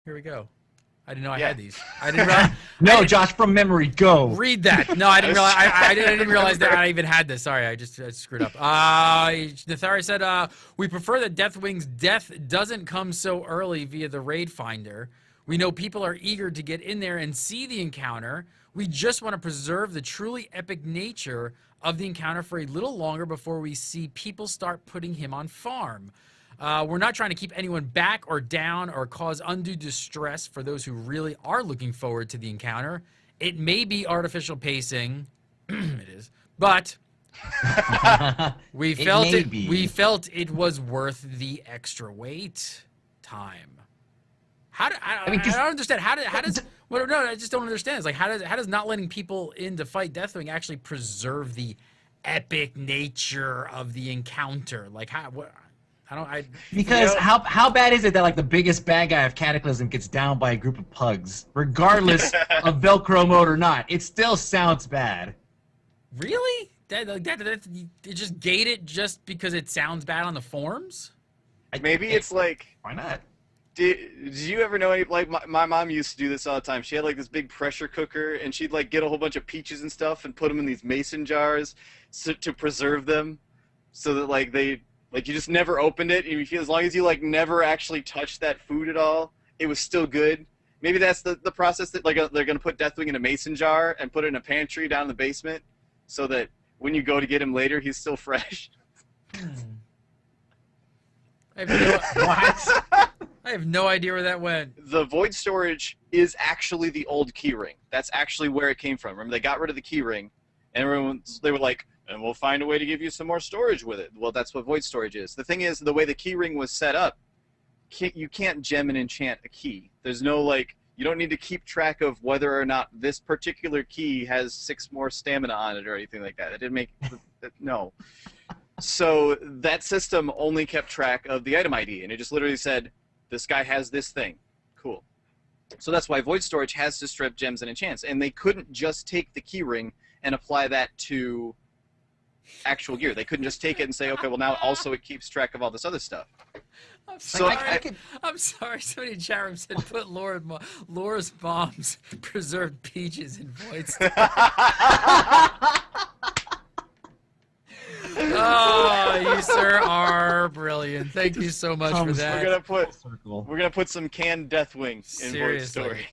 Here we go. I didn't know I had these. I didn't realize. No, Josh, from memory, go. Read that. No, I didn't realize. I didn't realize that I even had this. Sorry, I screwed up. Nathari said, "We prefer that Deathwing's death doesn't come so early via the raid finder. We know people are eager to get in there and see the encounter. We just want to preserve the truly epic nature of the encounter for a little longer before we see people start putting him on farm. We're not trying to keep anyone back or down or cause undue distress for those who really are looking forward to the encounter. It may be artificial pacing, it is, but we felt it was worth the extra wait time." I don't understand. How does well, no, I just don't understand. It's like how does not letting people in to fight Deathwing actually preserve the epic nature of the encounter? Like Because how bad is it that like the biggest bad guy of Cataclysm gets down by a group of pugs, regardless of Velcro mode or not? It still sounds bad. Really? That it just gate it just because it sounds bad on the forums? Maybe it's like, why not? Did you ever know any, like my mom used to do this all the time. She had like this big pressure cooker, and she'd like get a whole bunch of peaches and stuff and put them in these mason jars to preserve them, so that like you just never opened it, and as long as you like never actually touched that food at all, it was still good. Maybe that's the process that like they're gonna put Deathwing in a mason jar and put it in a pantry down in the basement, so that when you go to get him later, he's still fresh. I have no idea where that went. The void storage is actually the old keyring. That's actually where it came from. Remember, they got rid of the keyring, and they were like, and we'll find a way to give you some more storage with it. Well, that's what void storage is. The thing is, the way the keyring was set up, you can't gem and enchant a key. There's no, like, you don't need to keep track of whether or not this particular key has 6 more stamina on it or anything like that. It didn't make, no. So that system only kept track of the item ID, and it just literally said, this guy has this thing. Cool. So that's why void storage has to strip gems and enchants, and they couldn't just take the keyring and apply that to actual gear. They couldn't just take it and say, okay, well now also it keeps track of all this other stuff. I'm sorry. I'm sorry. Somebody in chat room said put Laura's mom's preserved peaches in void storage. Oh, you sir are brilliant. Thank you so much for that. We're gonna put some canned Deathwing in void storage.